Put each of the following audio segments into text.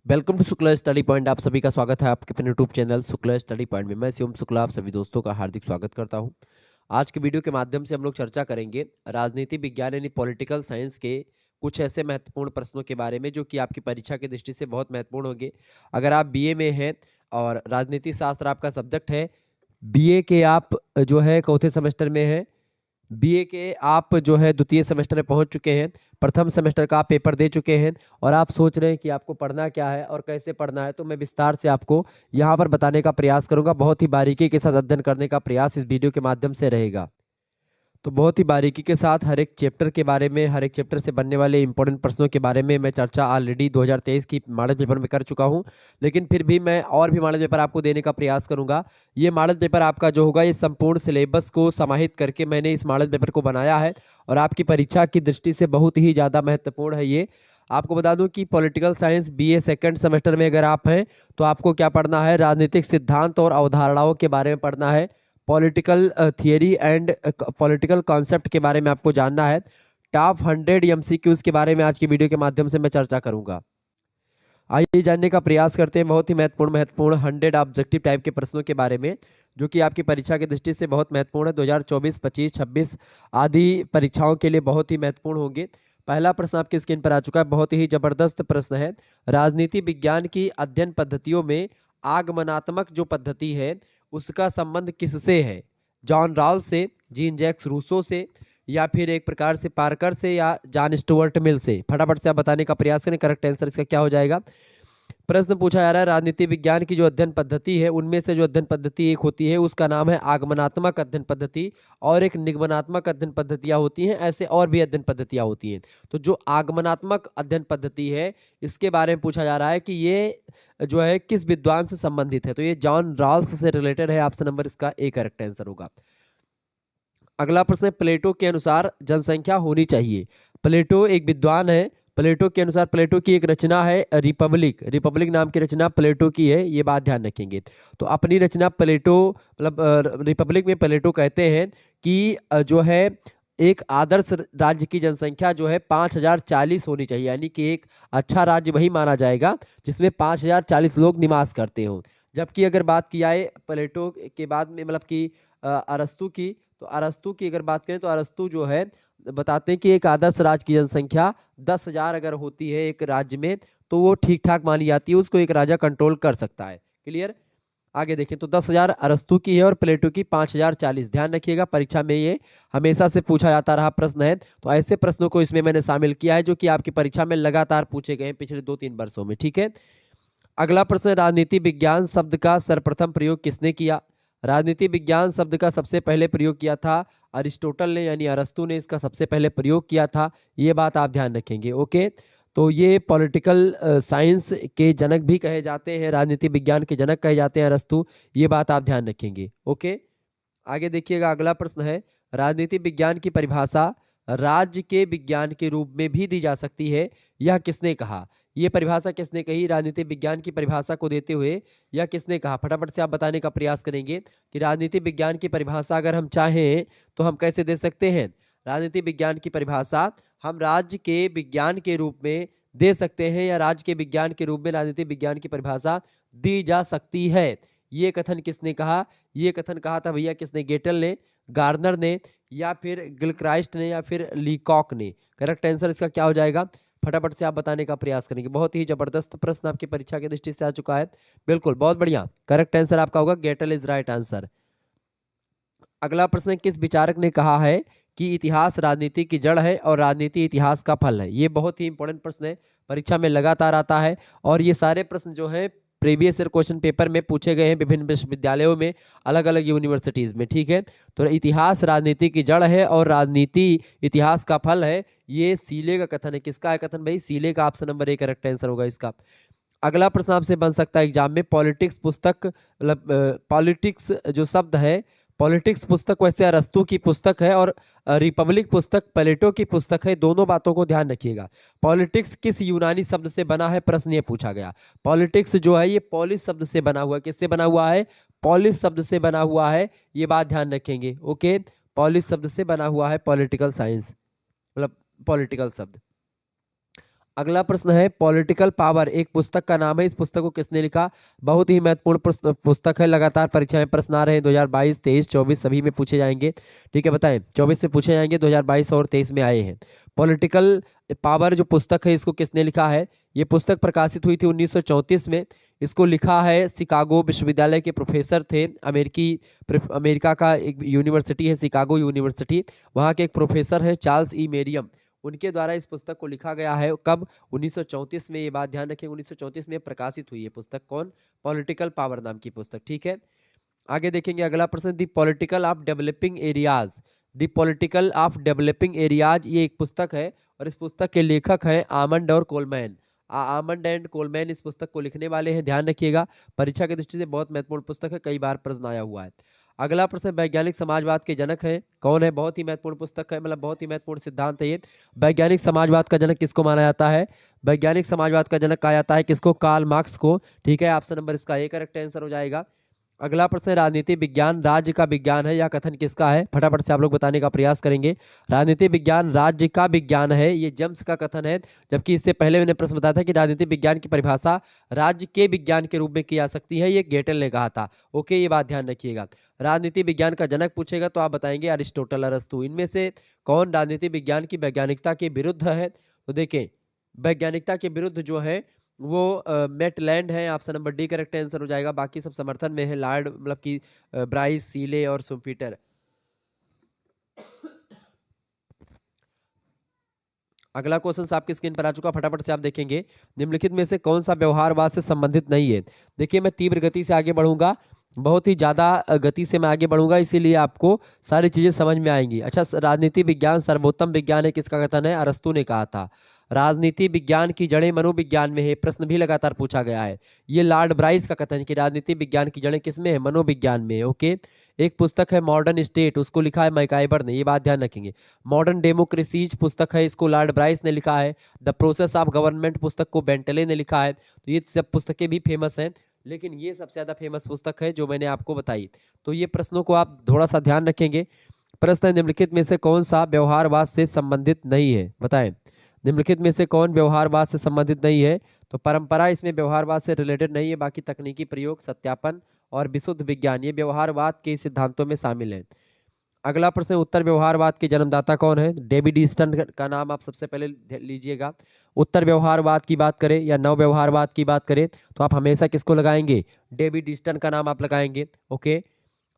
Welcome to Shukla study point. आप सभी का स्वागत है आपके अपने YouTube channel Shukla study point में। मैं शिवम शुक्ला आप सभी दोस्तों का हार्दिक स्वागत करता हूं। आज के वीडियो के माध्यम से हम लोग चर्चा करेंगे राजनीति विज्ञान यानी पॉलिटिकल साइंस के कुछ ऐसे महत्वपूर्ण प्रश्नों के बारे में जो कि आपकी परीक्षा की दृष्टि से बहुत महत्वपूर्ण होंगे। अगर आप बीए में हैं और राजनीति शास्त्र आपका सब्जेक्ट है, बीए के आप जो है चौथे सेमेस्टर में हैं, बीए के आप जो है द्वितीय सेमेस्टर में पहुंच चुके हैं, प्रथम सेमेस्टर का आप पेपर दे चुके हैं और आप सोच रहे हैं कि आपको पढ़ना क्या है और कैसे पढ़ना है, तो मैं विस्तार से आपको यहाँ पर बताने का प्रयास करूंगा। बहुत ही बारीकी के साथ अध्ययन करने का प्रयास इस वीडियो के माध्यम से रहेगा। तो बहुत ही बारीकी के साथ हर एक चैप्टर के बारे में, हर एक चैप्टर से बनने वाले इंपॉर्टेंट प्रश्नों के बारे में मैं चर्चा ऑलरेडी 2023 की मॉडल पेपर में कर चुका हूं, लेकिन फिर भी मैं और भी मॉडल पेपर आपको देने का प्रयास करूंगा। ये मॉडल पेपर आपका जो होगा, ये संपूर्ण सिलेबस को समाहित करके मैंने इस मॉडल पेपर को बनाया है और आपकी परीक्षा की दृष्टि से बहुत ही ज़्यादा महत्वपूर्ण है। ये आपको बता दूं कि political science BA second semester में अगर आप हैं तो आपको क्या पढ़ना है, राजनीतिक सिद्धांत और अवधारणाओं के बारे में पढ़ना है, political theory and political concept के बारे में आपको जानना है। टॉप 100 एमसीक्यूज के बारे में आज की वीडियो के माध्यम से मैं चर्चा करूंगा। आइए जानने का प्रयास करते हैं बहुत ही महत्वपूर्ण 100 ऑब्जेक्टिव टाइप के प्रश्नों के बारे में जो कि आपकी परीक्षा की दृष्टि से बहुत महत्वपूर्ण है। 2024, 25, 26 आदि परीक्षाओं के लिए बहुत ही महत्वपूर्ण होंगे। पहला प्रश्न आपकी स्क्रीन पर आ चुका है, बहुत ही जबरदस्त प्रश्न है। राजनीति विज्ञान की अध्ययन पद्धतियों में आगमनात्मक जो पद्धति है उसका संबंध किससे है? जॉन राल्स से, जीन जैक्स रूसो से, या फिर एक प्रकार से पार्कर से, या जॉन स्टुअर्ट मिल से? फटाफट से आप बताने का प्रयास करें। करेक्ट आंसर इसका क्या हो जाएगा? प्रश्न पूछा जा रहा है राजनीति विज्ञान की जो अध्ययन पद्धति है उनमें से जो अध्ययन पद्धति एक होती है उसका नाम है आगमनात्मक अध्ययन पद्धति और एक निगमनात्मक अध्ययन पद्धतियां होती हैं। ऐसे और भी अध्ययन पद्धतियां होती हैं। तो जो आगमनात्मक अध्ययन पद्धति है इसके बारे में पूछा जा रहा है कि ये जो है किस विद्वान से संबंधित है, तो ये जॉन रॉल्स से रिलेटेड है। ऑप्शन नंबर इसका ए करेक्ट आंसर होगा। अगला प्रश्न है, प्लेटो के अनुसार जनसंख्या होनी चाहिए। प्लेटो एक विद्वान है। प्लेटो के अनुसार प्लेटो की एक रचना है रिपब्लिक। रिपब्लिक नाम की रचना प्लेटो की है, ये बात ध्यान रखेंगे। तो अपनी रचना प्लेटो मतलब रिपब्लिक में प्लेटो कहते हैं कि जो है एक आदर्श राज्य की जनसंख्या जो है 5040 होनी चाहिए, यानी कि एक अच्छा राज्य वही माना जाएगा जिसमें 5040 लोग निवास करते हो। जबकि अगर बात की जाए प्लेटो के बाद में मतलब कि अरस्तु की, तो अरस्तु की अगर बात करें तो अरस्तु जो है बताते हैं कि एक आदर्श राज्य की जनसंख्या 10,000 अगर होती है एक राज्य में तो वो ठीक ठाक मानी जाती है, उसको एक राजा कंट्रोल कर सकता है। क्लियर? आगे देखें तो 10,000 अरस्तु की है और प्लेटो की 5040। ध्यान रखिएगा, परीक्षा में ये हमेशा से पूछा जाता रहा प्रश्न है, तो ऐसे प्रश्नों को इसमें मैंने शामिल किया है जो कि आपकी परीक्षा में लगातार पूछे गए हैं पिछले 2-3 वर्षों में। ठीक है, अगला प्रश्न, राजनीति विज्ञान शब्द का सर्वप्रथम प्रयोग किसने किया? राजनीति विज्ञान शब्द का सबसे पहले प्रयोग किया था अरिस्टोटल ने, यानी अरस्तु ने इसका सबसे पहले प्रयोग किया था। ये बात आप ध्यान रखेंगे। ओके, तो ये पॉलिटिकल साइंस के जनक भी कहे जाते हैं, राजनीति विज्ञान के जनक कहे जाते हैं अरस्तु। ये बात आप ध्यान रखेंगे। ओके, आगे देखिएगा, अगला प्रश्न है, राजनीति विज्ञान की परिभाषा राज्य के विज्ञान के रूप में भी दी जा सकती है, यह किसने कहा? ये परिभाषा किसने कही? राजनीति विज्ञान की परिभाषा को देते हुए यह किसने कहा? फटाफट से आप बताने का प्रयास करेंगे कि राजनीति विज्ञान की परिभाषा अगर हम चाहें तो हम कैसे दे सकते हैं। राजनीति विज्ञान की परिभाषा हम राज्य के विज्ञान के रूप में दे सकते हैं या राज्य के विज्ञान के रूप में राजनीति विज्ञान की परिभाषा दी जा सकती है। ये कथन किसने कहा? ये कथन कहा था भैया किसने? गेटल ने, गार्नर ने, या फिर गिलक्राइस्ट ने, या फिर लीकॉक ने? करेक्ट आंसर इसका क्या हो जाएगा? फटाफट से आप बताने का प्रयास करेंगे। बहुत ही जबरदस्त प्रश्न आपकी परीक्षा की दृष्टि से आ चुका है। बिल्कुल, बहुत बढ़िया, करेक्ट आंसर आपका होगा गेटल इज राइट आंसर। अगला प्रश्न, किस विचारक ने कहा है कि इतिहास राजनीति की जड़ है और राजनीति इतिहास का फल है? ये बहुत ही इंपॉर्टेंट प्रश्न है, परीक्षा में लगातार आता है और ये सारे प्रश्न जो है प्रीवियस ईयर क्वेश्चन पेपर में पूछे गए हैं विभिन्न विश्वविद्यालयों में, अलग अलग यूनिवर्सिटीज में। ठीक है, तो इतिहास राजनीति की जड़ है और राजनीति इतिहास का फल है, ये सीले का कथन है। किसका है कथन भाई? सीले का। Option number A correct answer होगा इसका। अगला प्रश्न आपसे बन सकता है एग्जाम में, पॉलिटिक्स पुस्तक मतलब पॉलिटिक्स जो शब्द है, पॉलिटिक्स पुस्तक वैसे अरस्तु की पुस्तक है और रिपब्लिक पुस्तक प्लेटो की पुस्तक है। दोनों बातों को ध्यान रखिएगा। पॉलिटिक्स किस यूनानी शब्द से बना है? प्रश्न ये पूछा गया। पॉलिटिक्स जो है ये पॉलिस शब्द से बना हुआ है। किससे बना हुआ है? पॉलिस शब्द से बना हुआ है, ये बात ध्यान रखेंगे। ओके, पॉलिस शब्द से बना हुआ है पॉलिटिकल साइंस मतलब पॉलिटिकल शब्द। अगला प्रश्न है पॉलिटिकल पावर एक पुस्तक का नाम है, इस पुस्तक को किसने लिखा? बहुत ही महत्वपूर्ण पुस्तक है, लगातार परीक्षा में प्रश्न आ रहे हैं 2022, 23, 24 सभी में पूछे जाएंगे। ठीक है, बताएं 24 में पूछे जाएंगे, 2022 और 23 में आए हैं। पॉलिटिकल पावर जो पुस्तक है इसको किसने लिखा है? ये पुस्तक प्रकाशित हुई थी 1934 में। इसको लिखा है शिकागो विश्वविद्यालय के प्रोफेसर थे, अमेरिका का एक यूनिवर्सिटी है शिकागो यूनिवर्सिटी, वहाँ के एक प्रोफेसर है चार्ल्स ई मेरियम, उनके द्वारा इस पुस्तक को लिखा गया है। कब? 1934 में। ये बात ध्यान रखें, 1934 में प्रकाशित हुई है पुस्तक। कौन? पॉलिटिकल पावर नाम की पुस्तक। ठीक है, आगे देखेंगे अगला प्रश्न, the political of developing areas. The political of developing areas ये एक पुस्तक है और इस पुस्तक के लेखक हैं आमंड और कोलमैन। आमंड एंड कोलमैन इस पुस्तक को लिखने वाले हैं, ध्यान रखिएगा। परीक्षा की दृष्टि से बहुत महत्वपूर्ण पुस्तक है, कई बार प्रश्न आया हुआ है। अगला प्रश्न, वैज्ञानिक समाजवाद के जनक हैं कौन है? बहुत ही महत्वपूर्ण पुस्तक है, मतलब बहुत ही महत्वपूर्ण सिद्धांत है ये। वैज्ञानिक समाजवाद का जनक किसको माना जाता है? वैज्ञानिक समाजवाद का जनक कहा जाता है किसको? कार्ल मार्क्स को। ठीक है, ऑप्शन नंबर इसका ए करेक्ट आंसर हो जाएगा। अगला प्रश्न है राजनीति विज्ञान राज्य का विज्ञान है, यह कथन किसका है? फटाफट से आप लोग बताने का प्रयास करेंगे। राजनीति विज्ञान राज्य का विज्ञान है, ये जेम्स का कथन है। जबकि इससे पहले मैंने प्रश्न बताया था कि राजनीति विज्ञान की परिभाषा राज्य के विज्ञान के रूप में की जा सकती है, ये गेटल ने कहा था। ओके, ये बात ध्यान रखिएगा। राजनीति विज्ञान का जनक पूछेगा तो आप बताएंगे अरिस्टोटल, अरस्तु। इनमें से कौन राजनीति विज्ञान की वैज्ञानिकता के विरुद्ध है? तो देखें, वैज्ञानिकता के विरुद्ध जो है वो मेटलैंड है, option number D correct answer हो जाएगा। बाकी सब समर्थन में है, लॉर्ड मतलब कि ब्राइस, सीले और सुम्पीटर। अगला क्वेश्चन आपकी स्क्रीन पर आ चुका, फटाफट से आप देखेंगे। निम्नलिखित में से कौन सा व्यवहारवाद से संबंधित नहीं है? देखिए, मैं तीव्र गति से आगे बढ़ूंगा, बहुत ही ज्यादा गति से मैं आगे बढ़ूंगा, इसीलिए आपको सारी चीजें समझ में आएंगी। अच्छा, राजनीति विज्ञान सर्वोत्तम विज्ञान है, किसका कथन है? अरस्तु ने कहा था। राजनीति विज्ञान की जड़ें मनोविज्ञान में है, प्रश्न भी लगातार पूछा गया है। ये लॉर्ड ब्राइस का कथन है कि राजनीति विज्ञान की जड़ें किसमें है? मनोविज्ञान में। ओके, एक पुस्तक है मॉडर्न स्टेट, उसको लिखा है मैकाइबर ने, ये बात ध्यान रखेंगे। मॉडर्न डेमोक्रेसीज पुस्तक है, इसको लॉर्ड ब्राइस ने लिखा है। द प्रोसेस ऑफ गवर्नमेंट पुस्तक को बेंटले ने लिखा है। तो ये सब पुस्तकें भी फेमस हैं, लेकिन ये सबसे ज्यादा फेमस पुस्तक है जो मैंने आपको बताई। तो ये प्रश्नों को आप थोड़ा सा ध्यान रखेंगे। प्रश्न, निम्नलिखित में से कौन सा व्यवहारवाद से संबंधित नहीं है? बताएं, निम्नलिखित में से कौन व्यवहारवाद से संबंधित नहीं है? तो परंपरा इसमें व्यवहारवाद से रिलेटेड नहीं है, बाकी तकनीकी प्रयोग, सत्यापन और विशुद्ध विज्ञान ये व्यवहारवाद के सिद्धांतों में शामिल है। अगला प्रश्न, उत्तर व्यवहारवाद के जन्मदाता कौन है? डेविड ईस्टन का नाम आप सबसे पहले लीजिएगा। उत्तर व्यवहारवाद की बात करें या नव व्यवहारवाद की बात करें तो आप हमेशा किसको लगाएंगे? डेविड ईस्टन का नाम आप लगाएंगे। ओके,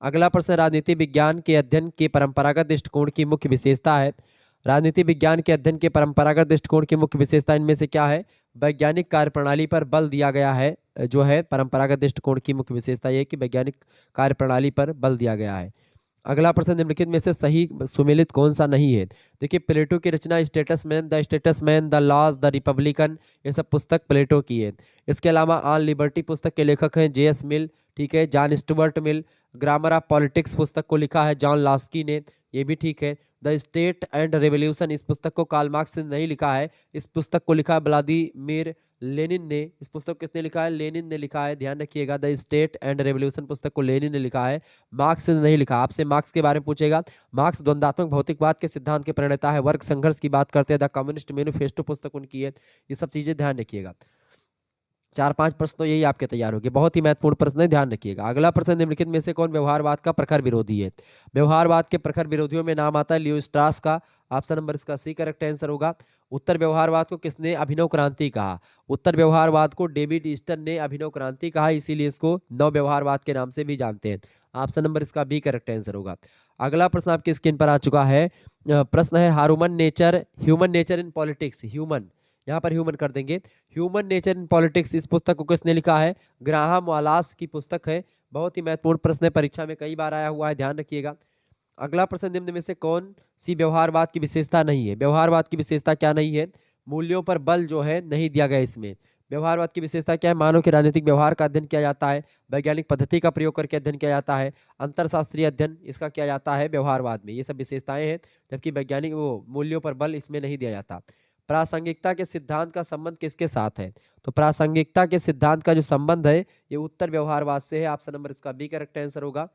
अगला प्रश्न, राजनीति विज्ञान के अध्ययन के परंपरागत दृष्टिकोण की मुख्य विशेषता है। राजनीति विज्ञान के अध्ययन के परंपरागत दृष्टिकोण की मुख्य विशेषता इनमें से क्या है? वैज्ञानिक कार्यप्रणाली पर बल दिया गया है, जो है परंपरागत दृष्टिकोण की मुख्य विशेषता यह है कि वैज्ञानिक कार्यप्रणाली पर बल दिया गया है। अगला प्रश्न, निम्नलिखित में से सही सुमेलित कौन सा नहीं है? देखिए, प्लेटो की रचना statesman, the laws, the Republican, ये सब पुस्तक प्लेटो की है। इसके अलावा ऑन लिबर्टी पुस्तक के लेखक हैं जे एस मिल, ठीक है, John Stuart Mill. Grammar of politics पुस्तक को लिखा है जॉन लॉस्की ने, ये भी ठीक है। द स्टेट एंड रेवोल्यूशन, इस पुस्तक को कार्ल मार्क्स ने नहीं लिखा है, इस पुस्तक को लिखा है व्लादिमीर लेनिन ने। इस पुस्तक को किसने लिखा है? लेनिन ने लिखा है, ध्यान रखिएगा। द स्टेट एंड रेवोल्यूशन पुस्तक को लेनिन ने लिखा है, मार्क्स ने नहीं लिखा। आपसे मार्क्स के बारे में पूछेगा, मार्क्स द्वंद्वात्मक भौतिकवाद के सिद्धांत के प्रणेता है, वर्ग संघर्ष की बात करते हैं, द कम्युनिस्ट मैनिफेस्टो पुस्तक उनकी है। ये सब चीजें ध्यान रखिएगा। 4-5 प्रश्न तो यही आपके तैयार होंगे, बहुत ही महत्वपूर्ण प्रश्न है, ध्यान रखिएगा। अगला प्रश्न, निम्नलिखित में से कौन व्यवहारवाद का प्रखर विरोधी है? व्यवहारवाद के प्रखर विरोधियों में नाम आता है लियो स्ट्रास का, ऑप्शन नंबर इसका सी करेक्ट आंसर होगा। उत्तर व्यवहारवाद को किसने अभिनव क्रांति कहा? उत्तर व्यवहारवाद को डेविड ईस्टन ने अभिनव क्रांति कहा, इसीलिए इसको नव व्यवहारवाद के नाम से भी जानते हैं। ऑप्शन नंबर इसका बी करेक्ट आंसर होगा। अगला प्रश्न आपकी स्क्रीन पर आ चुका है, प्रश्न है human nature in politics. Human, यहाँ पर ह्यूमन कर देंगे। ह्यूमन नेचर इन पॉलिटिक्स, इस पुस्तक को किसने लिखा है? ग्राहम वालास की पुस्तक है। बहुत ही महत्वपूर्ण प्रश्न है, परीक्षा में कई बार आया हुआ है, ध्यान रखिएगा। अगला प्रश्न, निम्न में से कौन सी व्यवहारवाद की विशेषता नहीं है? व्यवहारवाद की विशेषता क्या नहीं है? मूल्यों पर बल जो है नहीं दिया गया इसमें। व्यवहारवाद की विशेषता क्या है? मानव के राजनीतिक व्यवहार का अध्ययन किया जाता है, वैज्ञानिक पद्धति का प्रयोग करके अध्ययन किया जाता है, अंतरशास्त्रीय अध्ययन इसका किया जाता है व्यवहारवाद में, ये सब विशेषताएं हैं। जबकि वैज्ञानिक मूल्यों पर बल इसमें नहीं दिया जाता। प्रासंगिकता के सिद्धांत का संबंध किसके साथ है? तो प्रासंगिकता के सिद्धांत का जो संबंध है ये उत्तर व्यवहारवाद से है, ऑप्शन नंबर इसका बी करेक्ट आंसर होगा।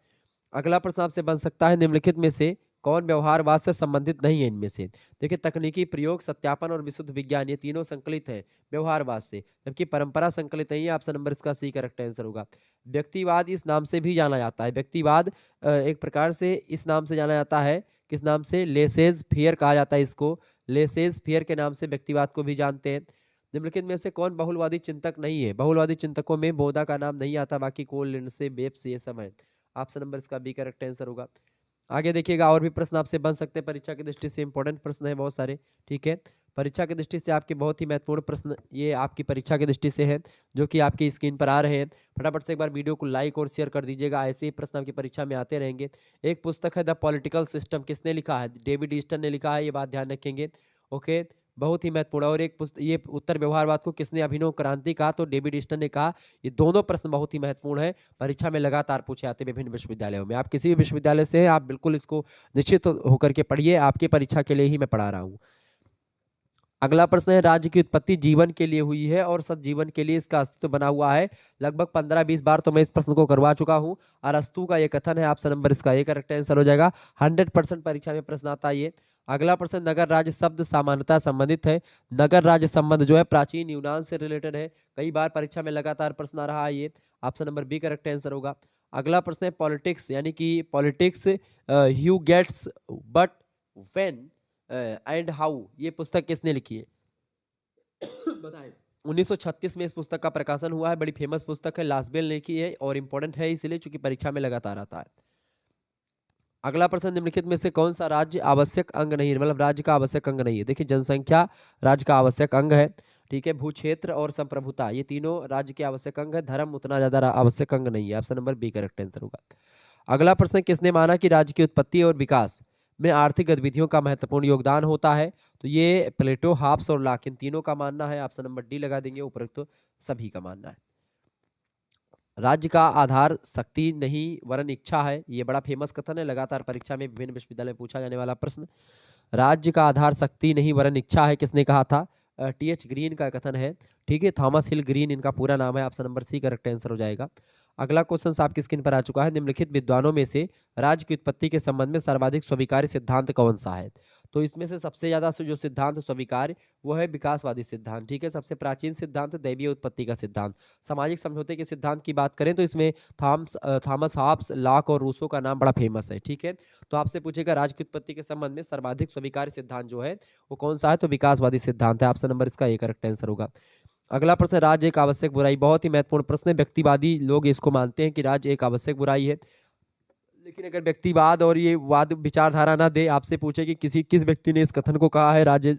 अगला प्रश्न आपसे बन सकता है, निम्नलिखित में से कौन व्यवहारवाद से संबंधित नहीं है इनमें से? देखिए, तकनीकी प्रयोग, सत्यापन और विशुद्ध विज्ञान, ये तीनों संकलित है व्यवहारवाद से, जबकि परंपरा संकलित नहीं है। ऑप्शन नंबर इसका सी करेक्ट आंसर होगा। व्यक्तिवाद इस नाम से भी जाना जाता है। व्यक्तिवाद एक प्रकार से इस नाम से जाना जाता है, किस नाम से? लेसेज फेयर कहा जाता है इसको। लेसेज फेयर के नाम से व्यक्तिवाद को भी जानते हैं। निम्नलिखित में से कौन बहुलवादी चिंतक नहीं है? बहुलवादी चिंतकों में बोधा का नाम नहीं आता, बाकी कोल, लिंडसे, बेप्स ये सब है। ऑप्शन नंबर इसका बी करेक्ट आंसर होगा। आगे देखिएगा, और भी प्रश्न आपसे बन सकते हैं परीक्षा की दृष्टि से, इंपॉर्टेंट प्रश्न है बहुत सारे। ठीक है, परीक्षा की दृष्टि से आपके बहुत ही महत्वपूर्ण प्रश्न ये आपकी परीक्षा की दृष्टि से है, जो कि आपकी स्क्रीन पर आ रहे हैं। फटाफट से एक बार वीडियो को लाइक और शेयर कर दीजिएगा, ऐसे ही प्रश्न आपकी परीक्षा में आते रहेंगे। एक पुस्तक है द पॉलिटिकल सिस्टम, किसने लिखा है? डेविड ईस्टन ने लिखा है, ये बात ध्यान रखेंगे। ओके, बहुत ही महत्वपूर्ण। और एक पुस्तक, ये उत्तर व्यवहारवाद को किसने अभिनव क्रांति कहा? तो डेविड ईस्टन ने कहा। ये दोनों प्रश्न बहुत ही महत्वपूर्ण है, परीक्षा में लगातार पूछे आते हैं विभिन्न विश्वविद्यालयों में। आप किसी भी विश्वविद्यालय से हैं, आप बिल्कुल इसको निश्चित होकर के पढ़िए, आपकी परीक्षा के लिए ही मैं पढ़ा रहा हूँ। अगला प्रश्न है, राज्य की उत्पत्ति जीवन के लिए हुई है और सजीवन के लिए इसका अस्तित्व बना हुआ है। लगभग 15-20 बार तो मैं इस प्रश्न को करवा चुका हूँ। अरस्तु का ये कथन है। ऑप्शन नंबर इसका ये करेक्ट आंसर हो जाएगा। 100% परीक्षा में प्रश्न आता है ये। अगला प्रश्न, नगर राज्य शब्द सामान्यतः संबंधित है। नगर राज्य संबंध जो है प्राचीन यूनान से रिलेटेड है, कई बार परीक्षा में लगातार प्रश्न आ रहा है ये। Option number B correct answer होगा। अगला प्रश्न है, पॉलिटिक्स, यानी कि politics who gets what when and how, ये पुस्तक किसने लिखी है? बताएं। 1936 में इस पुस्तक का प्रकाशन हुआ है। बड़ी फेमस पुस्तक है, लास्बेल ने लिखी है और इंपॉर्टेंट है इसलिए चूंकि परीक्षा में लगातार आता है। अगला प्रश्न, निम्नलिखित में से कौन सा राज्य आवश्यक अंग नहीं है? मतलब राज्य का आवश्यक अंग नहीं है। देखिए, जनसंख्या राज्य का आवश्यक अंग है। ठीक है, भू क्षेत्र और संप्रभुता, ये तीनों राज्य के आवश्यक अंग है। धर्म उतना ज्यादा आवश्यक अंग नहीं है। Option number B correct answer होगा। अगला प्रश्न, किसने माना कि राज्य की उत्पत्ति और विकास में आर्थिक गतिविधियों का महत्वपूर्ण योगदान होता है? तो ये प्लेटो, हाब्स और लॉक, इन तीनों का मानना है। ऑप्शन नंबर डी लगा देंगे, उपरोक्त तो सभी का मानना है। राज्य का आधार शक्ति नहीं वरन इच्छा है, ये बड़ा फेमस कथन है, लगातार परीक्षा में विभिन्न विश्वविद्यालय में पूछा जाने वाला प्रश्न। राज्य का आधार शक्ति नहीं वरन इच्छा है, किसने कहा था? टी एच ग्रीन का कथन है। ठीक है, थॉमस हिल ग्रीन इनका पूरा नाम है। Option number C correct answer हो जाएगा। अगला क्वेश्चन आपकी स्क्रीन पर आ चुका है, निम्नलिखित विद्वानों में से राज्य की उत्पत्ति के संबंध में सर्वाधिक स्वीकार्य सिद्धांत कौन सा है? तो इसमें से सबसे ज्यादा जो सिद्धांत स्वीकार्य वो है विकासवादी सिद्धांत। ठीक है, सबसे प्राचीन सिद्धांत दैवीय उत्पत्ति का सिद्धांत। सामाजिक समझौते के सिद्धांत की बात करें तो इसमें थॉमस हॉब्स, लॉक और रूसो का नाम बड़ा फेमस है। ठीक है, तो आपसे पूछेगा राज्य की उत्पत्ति के संबंध में सर्वाधिक स्वीकार्य सिद्धांत जो है वो कौन सा है? तो विकासवादी सिद्धांत है। ऑप्शन नंबर इसका एक करेक्ट आंसर होगा। अगला प्रश्न, राज्य एक आवश्यक बुराई, बहुत ही महत्वपूर्ण प्रश्न है। व्यक्तिवादी लोग इसको मानते हैं कि राज्य एक आवश्यक बुराई है, लेकिन अगर व्यक्तिवाद और ये वाद विचारधारा ना दे, आपसे पूछे कि किस व्यक्ति ने इस कथन को कहा है राज्य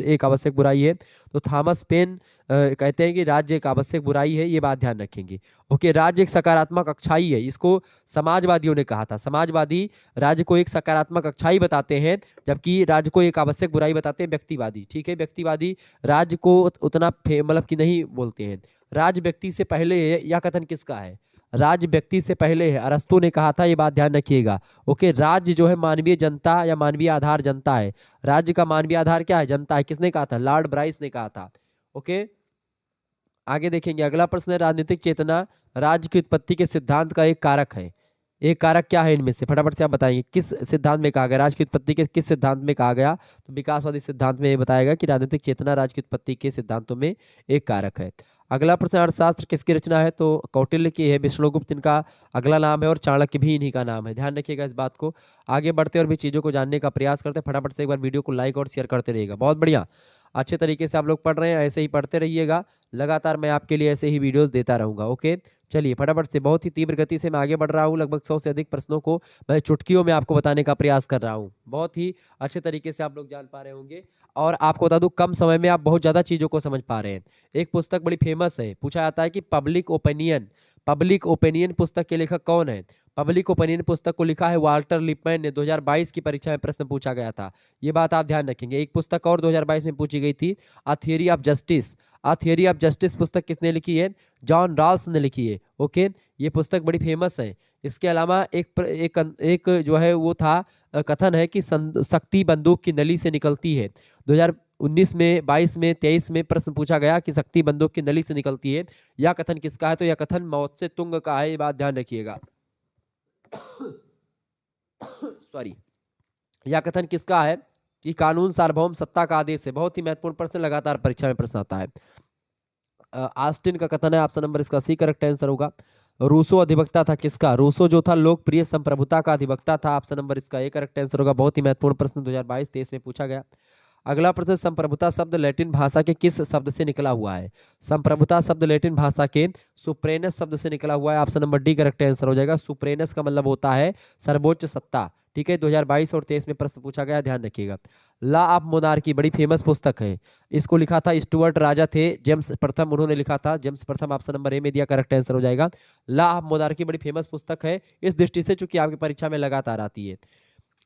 एक आवश्यक बुराई है, तो थॉमस पेन कहते हैं कि राज्य एक आवश्यक बुराई है, ये बात ध्यान रखेंगे। ओके, राज्य एक सकारात्मक अच्छाई है, इसको समाजवादियों ने कहा था। समाजवादी राज्य को एक सकारात्मक अच्छाई बताते हैं, जबकि राज्य को एक आवश्यक बुराई बताते हैं व्यक्तिवादी। ठीक है, व्यक्तिवादी राज्य को उतना मतलब कि नहीं बोलते हैं। राज्य व्यक्ति से पहले है, यह कथन किसका है? राज्य व्यक्ति से पहले है, अरस्तु ने कहा था, ये बात ध्यान रखिएगा। ओके, राज्य जो है मानवीय जनता या मानवीय आधार जनता है। राज्य का मानवीय आधार क्या है? जनता है। किसने कहा था? लॉर्ड ब्राइस ने कहा था। ओके, आगे देखेंगे। अगला प्रश्न है, राजनीतिक चेतना राज्य की उत्पत्ति के सिद्धांत का एक कारक है। एक कारक क्या है इनमें से? फटाफट से आप बताएंगे, किस सिद्धांत में कहा गया राज्य की उत्पत्ति के किस सिद्धांत में कहा गया? तो विकासवादी सिद्धांत में ये बताएगा कि राजनीतिक चेतना राज्य की उत्पत्ति के सिद्धांतों में एक कारक है। अगला प्रश्न, अर्थशास्त्र किसकी रचना है? तो कौटिल्य की है। विष्णुगुप्त इनका अगला नाम है और चाणक्य भी इन्हीं का नाम है, ध्यान रखिएगा इस बात को। आगे बढ़ते और भी चीजों को जानने का प्रयास करते, फटाफट से एक बार वीडियो को लाइक और शेयर करते रहिएगा। बहुत बढ़िया, अच्छे तरीके से आप लोग पढ़ रहे हैं, ऐसे ही पढ़ते रहिएगा। लगातार मैं आपके लिए ऐसे ही वीडियोस देता रहूंगा। ओके, चलिए फटाफट से, बहुत ही तीव्र गति से मैं आगे बढ़ रहा हूँ। लगभग 100 से अधिक प्रश्नों को मैं चुटकियों में आपको बताने का प्रयास कर रहा हूँ। बहुत ही अच्छे तरीके से आप लोग जान पा रहे होंगे, और आपको बता दूं कम समय में आप बहुत ज्यादा चीजों को समझ पा रहे हैं। एक पुस्तक बड़ी फेमस है, पूछा जाता है कि पब्लिक ओपिनियन पुस्तक के लेखक कौन है? पब्लिक ओपिनियन पुस्तक को लिखा है वाल्टर लिपमैन ने। 2022 की परीक्षा में प्रश्न पूछा गया था, ये बात आप ध्यान रखेंगे। एक पुस्तक और 2022 में पूछी गई थी, a theory of justice. A theory of justice पुस्तक किसने लिखी है? जॉन रॉल्स ने लिखी है। ओके, ये पुस्तक बड़ी फेमस है। इसके अलावा एक जो है वो था, कथन है कि शक्ति बंदूक की नली से निकलती है। 2019 में, 22 में, 23 में प्रश्न पूछा गया कि शक्ति बंदूक की नली से निकलती है, यह कथन किसका है? तो यह कथन माओ त्से तुंग का है, ये बात ध्यान रखिएगा। सॉरी, यह कथन किसका है कि कानून सार्वभौम सत्ता का आदेश है। बहुत ही महत्वपूर्ण प्रश्न, लगातार परीक्षा में प्रश्न आता है। ऑस्टिन का कथन है, ऑप्शन नंबर इसका सी करेक्ट आंसर होगा। रूसो अधिवक्ता था किसका? रूसो जो था लोकप्रिय संप्रभुता का अधिवक्ता था। ऑप्शन नंबर इसका ए करेक्ट आंसर होगा। बहुत ही महत्वपूर्ण प्रश्न 2022-23 में पूछा गया। अगला प्रश्न, संप्रभुता शब्द लैटिन भाषा के किस शब्द से निकला हुआ है? संप्रभुता शब्द लैटिन भाषा के सुप्रेनस शब्द से निकला हुआ है। Option number D correct answer हो जाएगा। सुप्रेनस का मतलब होता है सर्वोच्च सत्ता। ठीक है, 2022 और 23 में प्रश्न पूछा गया, ध्यान रखिएगा। लॉ ऑफ मोनार्की बड़ी फेमस पुस्तक है। इसको लिखा था स्टुअर्ट राजा थे, जेम्स प्रथम उन्होंने लिखा था, जेम्स प्रथम। ऑप्शन नंबर ए में दिया, करेक्ट आंसर हो जाएगा। लॉ ऑफ मोनार्की बड़ी फेमस पुस्तक है इस दृष्टि से चूंकि आपकी परीक्षा में लगातार आती है।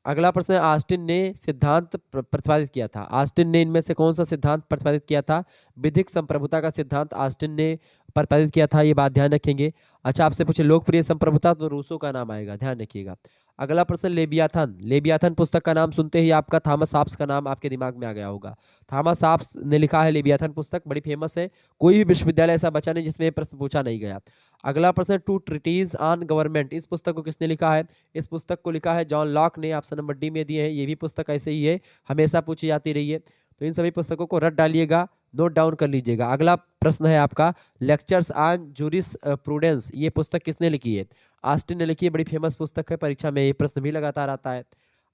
अगला प्रश्न है, ऑस्टिन ने सिद्धांत प्रतिपादित किया था। ऑस्टिन ने इनमें से कौन सा सिद्धांत प्रतिपादित किया था? विधिक संप्रभुता का सिद्धांत ऑस्टिन ने प्रतिपादित किया था, ये बात ध्यान रखेंगे। अच्छा, आपसे पूछे लोकप्रिय संप्रभुता, तो रूसो का नाम आएगा, ध्यान रखिएगा। अगला प्रश्न, लेवियाथन। लेवियाथन पुस्तक का नाम सुनते ही आपका थॉमस हॉब्स का नाम आपके दिमाग में आ गया होगा। थॉमस हॉब्स ने लिखा है लेवियाथन पुस्तक, बड़ी फेमस है। कोई भी विश्वविद्यालय ऐसा बचा नहीं जिसमें प्रश्न पूछा नहीं गया। अगला प्रश्न, टू ट्रीटीज ऑन गवर्नमेंट। इस पुस्तक को किसने लिखा है? इस पुस्तक को लिखा है जॉन लॉक ने। ऑप्शन नंबर डी में दिए हैं। ये भी पुस्तक ऐसे ही है, हमेशा पूछी जाती रही है, तो इन सभी पुस्तकों को रट डालिएगा, नोट डाउन कर लीजिएगा। अगला प्रश्न है आपका, लेक्चर्स ऑन जूरिस प्रूडेंस। ये पुस्तक किसने लिखी है? ऑस्टिन ने लिखी है, बड़ी फेमस पुस्तक है, परीक्षा में ये प्रश्न भी लगातार आता है।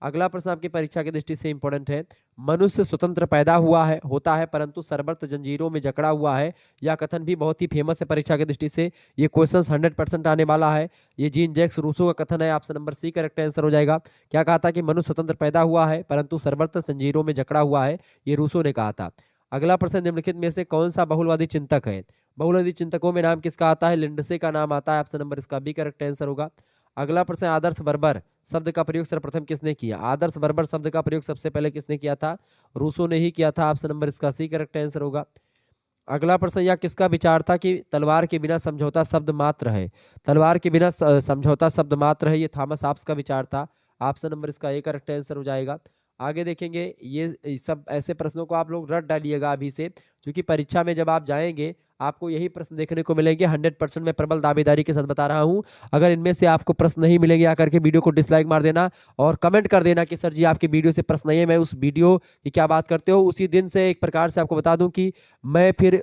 अगला प्रश्न आपकी परीक्षा की दृष्टि से इंपॉर्टेंट है, मनुष्य स्वतंत्र पैदा हुआ है होता है परंतु सर्वत्र जंजीरों में जकड़ा हुआ है। यह कथन भी बहुत ही फेमस है परीक्षा की दृष्टि से, ये क्वेश्चन 100% आने वाला है। ये जीन जैक्स रूसो का कथन है। Option number C correct answer हो जाएगा। क्या कहा था कि मनुष्य स्वतंत्र पैदा हुआ है परंतु सर्वत्र जंजीरों में जकड़ा हुआ है, ये रूसो ने कहा था। अगला प्रश्न, निम्नलिखित में से कौन सा बहुलवादी चिंतक है? बहुलवादी चिंतकों में नाम किसका आता है? लिंडसे का नाम आता है। ऑप्शन नंबर इसका बी करेक्ट आंसर होगा। अगला प्रश्न, आदर्श बर्बर शब्द का प्रयोग सर्वप्रथम किसने किया? आदर्श बर्बर शब्द का प्रयोग सबसे पहले किसने किया था? रूसो ने ही किया था। ऑप्शन नंबर इसका सी करेक्ट आंसर होगा। अगला प्रश्न, यह किसका विचार था कि तलवार के बिना समझौता शब्द मात्र है? तलवार के बिना समझौता शब्द मात्र है, ये थॉमस हॉब्स का विचार था। ऑप्शन नंबर इसका ए करेक्ट आंसर हो जाएगा। आगे देखेंगे, ये सब ऐसे प्रश्नों को आप लोग रट डालिएगा अभी से, क्योंकि परीक्षा में जब आप जाएंगे आपको यही प्रश्न देखने को मिलेंगे। 100% मैं प्रबल दावेदारी के साथ बता रहा हूं। अगर इनमें से आपको प्रश्न नहीं मिलेंगे, आकर के वीडियो को डिसलाइक मार देना और कमेंट कर देना कि सर जी आपके वीडियो से प्रश्न नहीं है, मैं उस वीडियो की क्या बात करते हो। उसी दिन से एक प्रकार से आपको बता दूं कि मैं फिर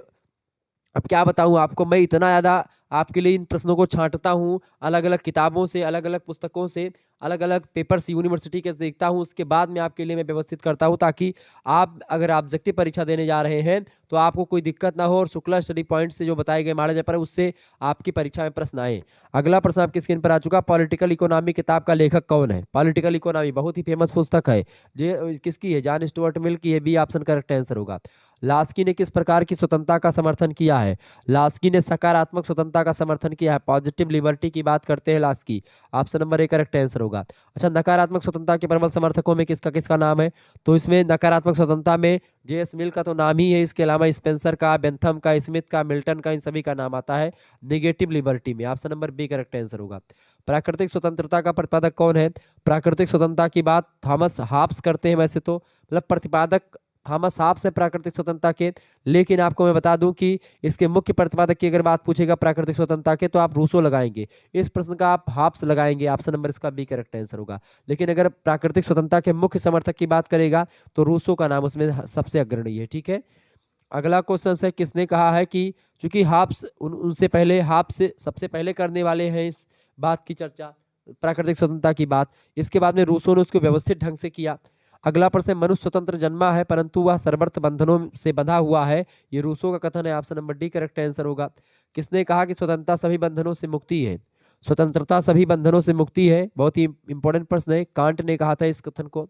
अब क्या बताऊं आपको, मैं इतना ज़्यादा आपके लिए इन प्रश्नों को छांटता हूं, अलग अलग किताबों से, अलग अलग पुस्तकों से, अलग अलग पेपर्स यूनिवर्सिटी के देखता हूं, उसके बाद में आपके लिए मैं व्यवस्थित करता हूं, ताकि आप अगर ऑब्जेक्टिव परीक्षा देने जा रहे हैं तो आपको कोई दिक्कत ना हो और शुक्ला स्टडी पॉइंट से जो बताए गए महाराजा पर उससे आपकी परीक्षा में प्रश्न आए। अगला प्रश्न आपकी स्क्रीन पर आ चुका, पॉलिटिकल इकोनॉमी किताब का लेखक कौन है? पॉलिटिकल इकोनॉमी बहुत ही फेमस पुस्तक है, ये किसकी है? जॉन स्टुअर्ट मिल की है। बी ऑप्शन करेक्ट आंसर होगा। लास्की ने किस प्रकार की स्वतंत्रता का समर्थन किया है? लास्की ने सकारात्मक स्वतंत्रता का समर्थन किया है, पॉजिटिव लिबर्टी की बात करते हैं Laski. Option number A correct answer होगा। अच्छा, नकारात्मक स्वतंत्रता के प्रबल समर्थकों में किसका किसका नाम है? तो इसमें नकारात्मक स्वतंत्रता में जे.एस. मिल का तो नाम ही है, इसके अलावा स्पेंसर का, बेंथम का, स्मिथ का, मिल्टन का, इन सभी का नाम आता है निगेटिव लिबर्टी में। Option number B correct answer होगा। प्राकृतिक स्वतंत्रता का प्रतिपादक कौन है? प्राकृतिक स्वतंत्रता की बात थॉमस हॉब्स करते हैं, वैसे तो मतलब प्रतिपादक थॉमस हॉब्स है प्राकृतिक स्वतंत्रता के, लेकिन आपको मैं बता दूं कि इसके मुख्य प्रतिपादक की अगर बात पूछेगा प्राकृतिक स्वतंत्रता के, तो आप रूसो लगाएंगे। इस प्रश्न का आप हॉब्स लगाएंगे। ऑप्शन नंबर इसका बी करेक्ट आंसर होगा। लेकिन अगर प्राकृतिक स्वतंत्रता के मुख्य समर्थक की बात करेगा तो रूसो का नाम उसमें सबसे अग्रणी है। ठीक है, अगला क्वेश्चन है, किसने कहा है कि चूंकि हॉब्स उनसे पहले, हॉब्स से सबसे पहले करने वाले हैं इस बात की चर्चा, प्राकृतिक स्वतंत्रता की बात, इसके बाद में रूसो ने उसको व्यवस्थित ढंग से किया। अगला प्रश्न, मनुष्य स्वतंत्र जन्मा है परंतु वह सर्वत्र बंधनों से बंधा हुआ है, ये रूसो का कथन है। Option number D correct answer होगा। किसने कहा कि स्वतंत्रता सभी बंधनों से मुक्ति है? स्वतंत्रता सभी बंधनों से मुक्ति है, बहुत ही इंपॉर्टेंट प्रश्न है, कांट ने कहा था इस कथन को।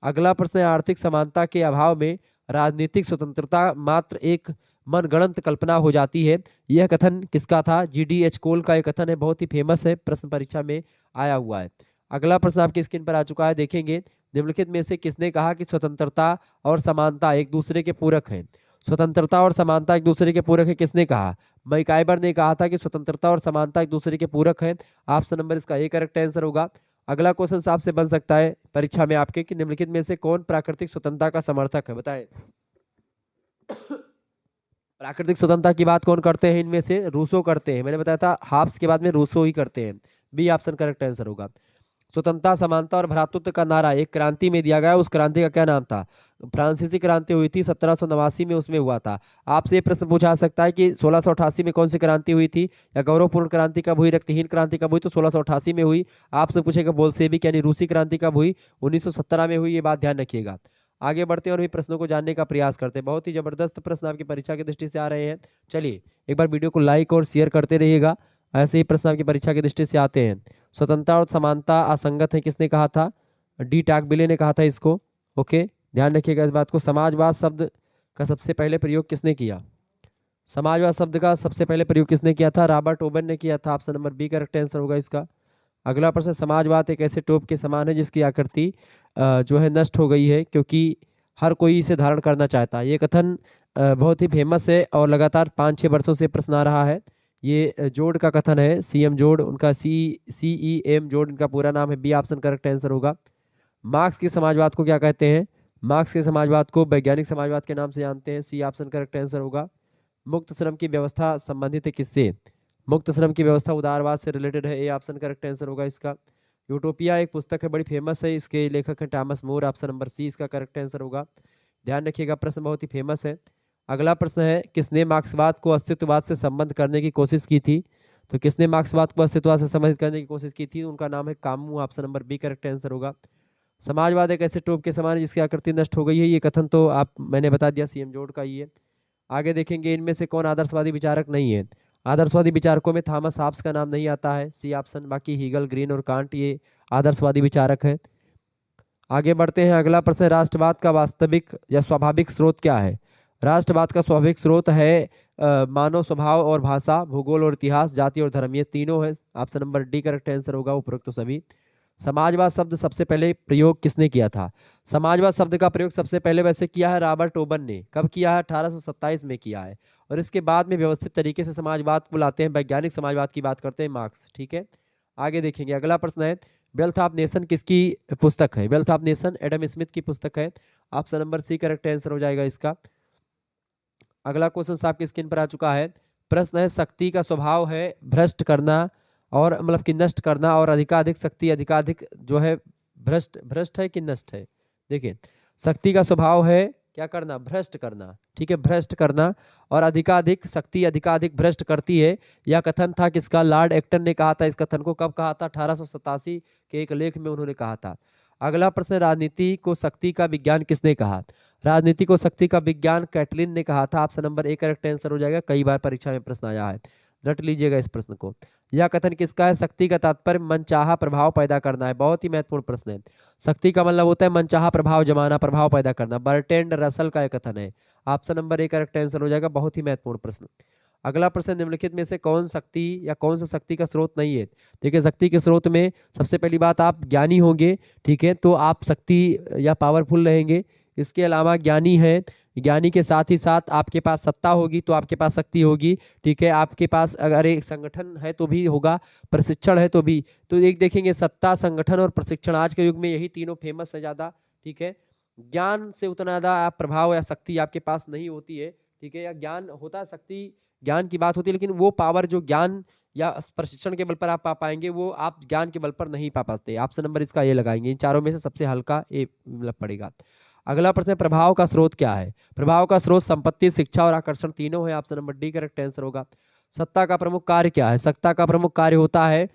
अगला प्रश्न है, आर्थिक समानता के अभाव में राजनीतिक स्वतंत्रता मात्र एक मनगढ़ंत कल्पना हो जाती है, यह कथन किसका था? जी.डी.एच. कोल का एक कथन है, बहुत ही फेमस है, प्रश्न परीक्षा में आया हुआ है। अगला प्रश्न आपकी स्क्रीन पर आ चुका है, देखेंगे, निम्नलिखित में से किसने कहा कि स्वतंत्रता और समानता एक दूसरे के पूरक हैं? स्वतंत्रता और समानता एक दूसरे के पूरक है, किसने कहा? मैकाइबर ने कहा था कि स्वतंत्रता और समानता एक दूसरे के पूरक हैं। ऑप्शन नंबर इसका ए करेक्ट आंसर होगा। अगला क्वेश्चन आपसे बन सकता है परीक्षा में आपके कि निम्नलिखित में से कौन प्राकृतिक स्वतंत्रता का समर्थक है? बताएं। प्राकृतिक स्वतंत्रता की बात कौन करते हैं इनमें से? रूसो करते हैं, मैंने बताया था हॉब्स के बाद में रूसो ही करते हैं। बी ऑप्शन करेक्ट आंसर होगा। स्वतंत्रता, समानता और भ्रातृत्व का नारा एक क्रांति में दिया गया, उस क्रांति का क्या नाम था? फ्रांसीसी क्रांति हुई थी 1789 में, उसमें हुआ था। आपसे ये प्रश्न पूछा जा सकता है कि 1688 में कौन सी क्रांति हुई थी, या गौरवपूर्ण क्रांति कब हुई, रक्तहीन क्रांति कब हुई? तो 1688 में हुई। आपसे पूछेगा बोल्शेविक यानी रूसी क्रांति कब हुई? 1917 में हुई। ये बात ध्यान रखिएगा। आगे बढ़ते हैं और भी प्रश्नों को जानने का प्रयास करते हैं। बहुत ही जबरदस्त प्रश्न आपकी परीक्षा की दृष्टि से आ रहे हैं। चलिए एक बार वीडियो को लाइक और शेयर करते रहिएगा, ऐसे ही प्रश्न आपकी परीक्षा की दृष्टि से आते हैं। स्वतंत्रता और समानता असंगत है, किसने कहा था? डी टॉकविले ने कहा था इसको। ओके, ध्यान रखिएगा इस बात को। समाजवाद शब्द का सबसे पहले प्रयोग किसने किया? समाजवाद शब्द का सबसे पहले प्रयोग किसने किया था? रॉबर्ट ओवन ने किया था। Option number B correct answer होगा इसका। अगला प्रश्न, समाजवाद एक ऐसे टोप के समान है जिसकी आकृति जो है नष्ट हो गई है क्योंकि हर कोई इसे धारण करना चाहता है। ये कथन बहुत ही फेमस है और लगातार 5-6 वर्षों से प्रश्न आ रहा है। ये जोड़ का कथन है, सीएम जोड़, उनका CEM जोड़ इनका पूरा नाम है। बी ऑप्शन करेक्ट आंसर होगा। मार्क्स के समाजवाद को क्या कहते हैं? मार्क्स के समाजवाद को वैज्ञानिक समाजवाद के नाम से जानते हैं। सी ऑप्शन करेक्ट आंसर होगा। मुक्त श्रम की व्यवस्था संबंधित है किससे? मुक्त श्रम की व्यवस्था उदारवाद से रिलेटेड है। ए ऑप्शन करेक्ट आंसर होगा इसका। यूटोपिया एक पुस्तक है, बड़ी फेमस है, इसके लेखक हैं टॉमस मोर। ऑप्शन नंबर सी इसका करेक्ट आंसर होगा। ध्यान रखिएगा, प्रश्न बहुत ही फेमस है। अगला प्रश्न है, किसने मार्क्सवाद को अस्तित्ववाद से संबंध करने की कोशिश की थी? तो किसने मार्क्सवाद को अस्तित्ववाद से संबंधित करने की कोशिश की थी? उनका नाम है Camus. Option number B correct answer होगा। समाजवाद एक ऐसे टोप के समान है जिसकी आकृति नष्ट हो गई है, ये कथन तो मैंने बता दिया, सीएम जोड़ का ही है। आगे देखेंगे, इनमें से कौन आदर्शवादी विचारक नहीं है? आदर्शवादी विचारकों में थॉमस हॉब्स का नाम नहीं आता है। C option. बाकी हीगल, ग्रीन और कांट ये आदर्शवादी विचारक है। आगे बढ़ते हैं। अगला प्रश्न, राष्ट्रवाद का वास्तविक या स्वाभाविक स्रोत क्या है? राष्ट्रवाद का स्वाभाविक स्रोत है मानव स्वभाव और भाषा, भूगोल और इतिहास, जाति और धर्म, ये तीनों है। Option number D correct answer होगा, उपरोक्त तो सभी। समाजवाद शब्द सबसे पहले प्रयोग किसने किया था? समाजवाद शब्द का प्रयोग सबसे पहले वैसे किया है रॉबर्ट ओवन ने। कब किया है? 1827 में किया है। और इसके बाद में व्यवस्थित तरीके से समाजवाद को लाते हैं, वैज्ञानिक समाजवाद की बात करते हैं मार्क्स। ठीक है, आगे देखेंगे। अगला प्रश्न है, वेल्थ ऑफ नेशन किसकी पुस्तक है? Wealth of nation Adam Smith की पुस्तक है। Option number C correct answer हो जाएगा इसका। अगला क्वेश्चन आपकी स्क्रीन पर आ चुका है। प्रश्न है, शक्ति का स्वभाव है भ्रष्ट करना और मतलब कि नष्ट करना, और अधिकाधिक शक्ति अधिकाधिक जो है भ्रष्ट, भ्रष्ट है कि नष्ट है? देखिए, शक्ति का स्वभाव है क्या करना? भ्रष्ट करना। ठीक है, भ्रष्ट करना, और अधिकाधिक शक्ति अधिकाधिक भ्रष्ट करती है। यह कथन था किसका? लॉर्ड एक्टन ने कहा था। इस कथन को कब कहा था? 1887 के एक लेख में उन्होंने कहा था। अगला प्रश्न, राजनीति को शक्ति का विज्ञान किसने कहा? राजनीति को शक्ति का विज्ञान कैटलिन ने कहा था। Option number A correct answer हो जाएगा। कई बार परीक्षा में प्रश्न आया है, रट लीजिएगा इस प्रश्न को। यह कथन किसका है? शक्ति का तात्पर्य मनचाहा प्रभाव पैदा करना है। बहुत ही महत्वपूर्ण प्रश्न है। शक्ति का मतलब होता है मनचाहा प्रभाव जमाना, प्रभाव पैदा करना। बर्ट्रैंड रसल का यह कथन है। Option number A correct answer हो जाएगा। बहुत ही महत्वपूर्ण प्रश्न। अगला प्रश्न, निम्नलिखित में से कौन शक्ति या कौन सा शक्ति का स्रोत नहीं है? देखिए, शक्ति के स्रोत में सबसे पहली बात, आप ज्ञानी होंगे, ठीक है, तो आप शक्ति या पावरफुल रहेंगे। इसके अलावा ज्ञानी है, ज्ञानी के साथ ही साथ आपके पास सत्ता होगी तो आपके पास शक्ति होगी। ठीक है, आपके पास अगर एक संगठन है तो भी होगा, प्रशिक्षण है तो भी। तो एक देखेंगे, सत्ता, संगठन और प्रशिक्षण, आज के युग में यही तीनों फेमस है ज़्यादा। ठीक है, ज्ञान से उतना ज़्यादा आप प्रभाव या शक्ति आपके पास नहीं होती है। ठीक है, या ज्ञान होता है, शक्ति ज्ञान की बात होती है, लेकिन वो पावर जो ज्ञान या प्रशिक्षण के बल पर आप पा पाएंगे, वो आप ज्ञान के बल पर नहीं पा पाते। ऑप्शन नंबर इसका ये लगाएंगे। इन चारों में से सबसे हल्का ए मतलब पड़ेगा। अगला प्रश्न है, प्रभाव का स्रोत क्या है? प्रभाव का स्रोत संपत्ति, शिक्षा और आकर्षण तीनों है। Option number D correct answer होगा। सत्ता का प्रमुख कार्य क्या है? सत्ता का प्रमुख कार्य होता है,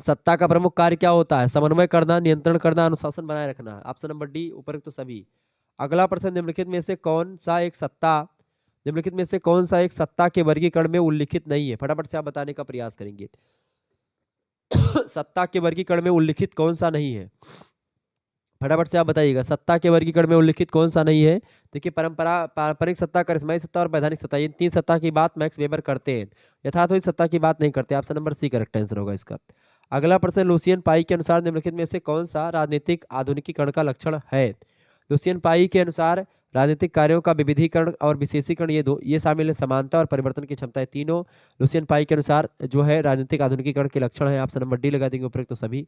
सत्ता का प्रमुख कार्य क्या होता है? समन्वय करना, नियंत्रण करना, अनुशासन बनाए रखना। ऑप्शन नंबर डी उपरोक्त तो सभी। अगला प्रश्न, निम्नलिखित में से कौन सा एक सत्ता, निम्नलिखित में से कौन सा एक सत्ता के वर्गीकरण में उल्लिखित नहीं है? फटाफट से आप बताने का प्रयास करेंगे। सत्ता के वर्गीकरण में उल्लिखित कौन सा नहीं है? फटाफट से आप बताइएगा, सत्ता के वर्गीकरण में उल्लिखित कौन सा नहीं है? देखिए, पारंपरिक सत्ता, करिश्माई सत्ता और वैधानिक सत्ता, ये तीन सत्ता की बात मैक्स वेबर करते हैं, यथार्थवादी सत्ता की बात नहीं करते। Option number C correct answer होगा इसका। अगला प्रश्न, लुसियन पाई के अनुसार निम्नलिखित में से कौन सा राजनीतिक आधुनिकीकरण का लक्षण है? लुसियन पाई के अनुसार राजनीतिक कार्यों का विविधीकरण और विशेषीकरण, ये शामिल है। समानता और परिवर्तन की क्षमता, है तीनों लुसियन पाई के अनुसार जो है राजनीतिक आधुनिकीकरण के लक्षण है। ऑप्शन नंबर डी लगा देंगे उपरोक्त तो सभी।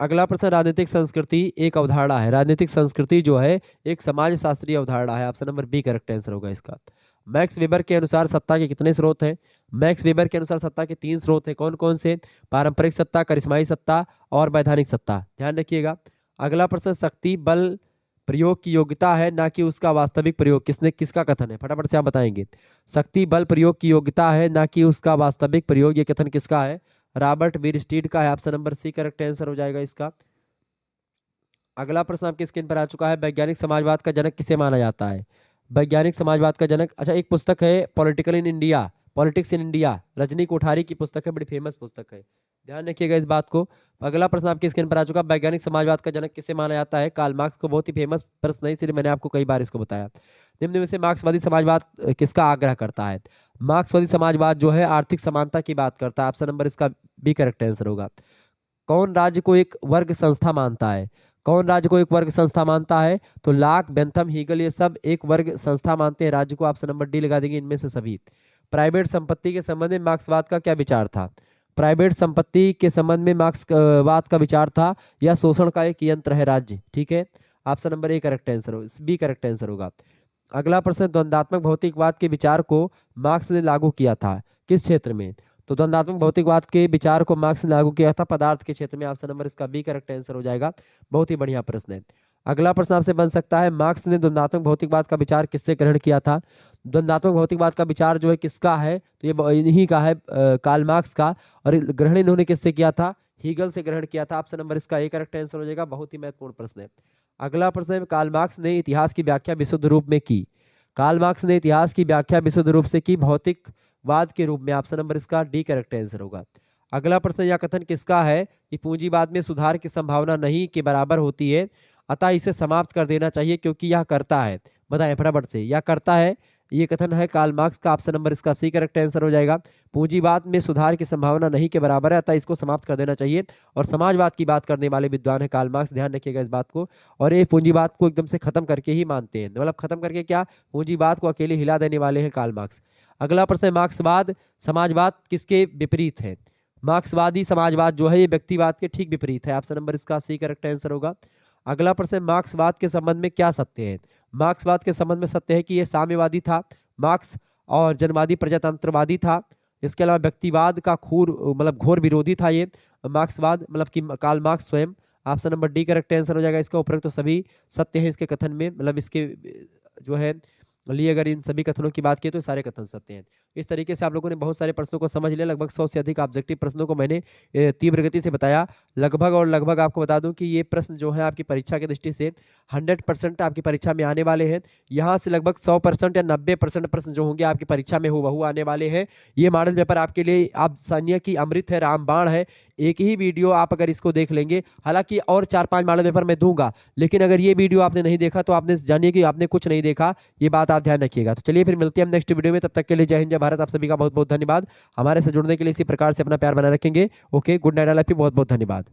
अगला प्रश्न, राजनीतिक संस्कृति एक अवधारणा है। राजनीतिक संस्कृति जो है एक समाज शास्त्रीय अवधारणा है। Option number B correct answer होगा इसका। मैक्स वेबर के अनुसार सत्ता के कितने स्रोत हैं? मैक्स वेबर के अनुसार सत्ता के 3 स्रोत हैं। कौन कौन से? पारंपरिक सत्ता, करिश्माई सत्ता और वैधानिक सत्ता। ध्यान रखिएगा। अगला प्रश्न, शक्ति बल प्रयोग की योग्यता है ना कि उसका वास्तविक प्रयोग, किसका कथन है? फटाफट से आप बताएंगे। शक्ति बल प्रयोग की योग्यता है ना कि उसका वास्तविक प्रयोग, ये कथन किसका है? रॉबर्ट बीरस्टीड का है। Option number C correct answer हो जाएगा इसका। अगला प्रश्न आपकी स्क्रीन पर आ चुका है। वैज्ञानिक समाजवाद का जनक किसे माना जाता है? वैज्ञानिक समाजवाद का जनक, अच्छा, एक पुस्तक है political in India, politics in India, Rajni Kothari की पुस्तक है, बड़ी फेमस पुस्तक है, ध्यान रखिएगा इस बात को। अगला प्रश्न आपकी स्क्रीन पर आ चुका है। वैज्ञानिक समाजवाद का जनक किसे माना जाता है? कार्ल मार्क्स को। बहुत ही फेमस प्रश्न है, इसलिए मैंने आपको कई बार इसको बताया। निम्न में से मार्क्सवादी समाजवाद किसका आग्रह करता है? मार्क्सवादी समाजवाद जो है आर्थिक समानता की बात करता है। ऑप्शन नंबर इसका बी करेक्ट आंसर होगा। कौन राज्य को एक वर्ग संस्था मानता है? कौन राज्य को एक वर्ग संस्था मानता है? तो लाक, बेंथम, हीगल, ये सब एक वर्ग संस्था मानते हैं राज्य को। ऑप्शन नंबर डी लगा देंगे इनमें से सभी। प्राइवेट संपत्ति के संबंध में मार्क्सवाद का क्या विचार था? प्राइवेट संपत्ति के संबंध में मार्क्सवाद का विचार था यह शोषण का एक यंत्र है राज्य। ठीक है, option number A correct answer हो, बी करेक्ट आंसर होगा। अगला प्रश्न, द्वंदात्मक भौतिकवाद के विचार को मार्क्स ने लागू किया था किस क्षेत्र में? तो द्वंदात्मक भौतिकवाद के विचार को मार्क्स ने लागू किया था पदार्थ के क्षेत्र में। ऑप्शन नंबर इसका बी करेक्ट आंसर हो जाएगा। बहुत ही बढ़िया प्रश्न है। अगला प्रश्न आपसे बन सकता है, मार्क्स ने द्वंदात्मक भौतिकवाद का विचार किससे ग्रहण किया था? द्वंदात्मक भौतिकवाद का विचार जो है किसका है? तो ये इन्हीं का है, कार्ल मार्क्स का। और ग्रहण इन्होंने किससे किया था? हीगल से ग्रहण किया था। ऑप्शन नंबर इसका ए करेक्ट आंसर हो जाएगा। बहुत ही महत्वपूर्ण प्रश्न है। अगला प्रश्न है, कार्ल मार्क्स ने इतिहास की व्याख्या विशुद्ध रूप में की। कार्ल मार्क्स ने इतिहास की व्याख्या विशुद्ध रूप से की भौतिकवाद के रूप में। ऑप्शन नंबर इसका डी करेक्ट आंसर होगा। अगला प्रश्न, यह कथन किसका है कि पूंजीवाद में सुधार की संभावना नहीं के बराबर होती है, अतः इसे समाप्त कर देना चाहिए क्योंकि यह करता है? बताएं फटाफट से, यह करता है, ये कथन है कार्ल मार्क्स का। ऑप्शन नंबर इसका सी करेक्ट आंसर हो जाएगा। पूंजीवाद में सुधार की संभावना नहीं के बराबर है, अतः इसको समाप्त कर देना चाहिए। और समाजवाद की बात करने वाले विद्वान है कार्ल मार्क्स, ध्यान रखिएगा इस बात को। और ये पूंजीवाद को एकदम से खत्म करके ही मानते हैं, मतलब खत्म करके क्या, पूंजीवाद को अकेले हिला देने वाले हैं कार्ल मार्क्स। अगला प्रश्न है, मार्क्सवाद समाजवाद किसके विपरीत है? मार्क्सवादी समाजवाद जो है ये व्यक्तिवाद के ठीक विपरीत है। ऑप्शन नंबर इसका सी करेक्ट आंसर होगा। अगला प्रश्न, मार्क्सवाद के संबंध में क्या सत्य है? मार्क्सवाद के संबंध में सत्य है कि ये साम्यवादी था मार्क्स, और जनवादी प्रजातंत्रवादी था। इसके अलावा व्यक्तिवाद का घोर विरोधी था ये मार्क्सवाद, मतलब कि कार्ल मार्क्स स्वयं। Option number D correct answer हो जाएगा इसका। उपरोक्त तो सभी सत्य है इसके कथन में, मतलब इसके जो है लिए अगर इन सभी कथनों की बात की तो सारे कथन सत्य हैं। इस तरीके से आप लोगों ने बहुत सारे प्रश्नों को समझ लिया। लगभग 100 से अधिक ऑब्जेक्टिव प्रश्नों को मैंने तीव्र गति से बताया। लगभग आपको बता दूं कि ये प्रश्न जो है आपकी परीक्षा की दृष्टि से 100% आपकी परीक्षा में आने वाले हैं। यहाँ से लगभग 100% या 90% प्रश्न जो होंगे आपकी परीक्षा में हूबहू आने वाले हैं। ये मॉडल पेपर आपके लिए आप सानिया की अमृत है, रामबाण है। एक ही वीडियो आप अगर इसको देख लेंगे, हालांकि और 4-5 मॉडल पेपर मैं दूंगा, लेकिन अगर ये वीडियो आपने नहीं देखा तो आपने जानिए कि आपने कुछ नहीं देखा, ये बात आप ध्यान रखिएगा। तो चलिए फिर मिलते हैं हम नेक्स्ट वीडियो में, तब तक के लिए जय हिंद जय भारत। आप सभी का बहुत बहुत धन्यवाद। हमारे से जुड़ने के लिए इसी प्रकार से अपना प्यार बनाए रखेंगे। ओके, गुड नाइट, बहुत बहुत धन्यवाद।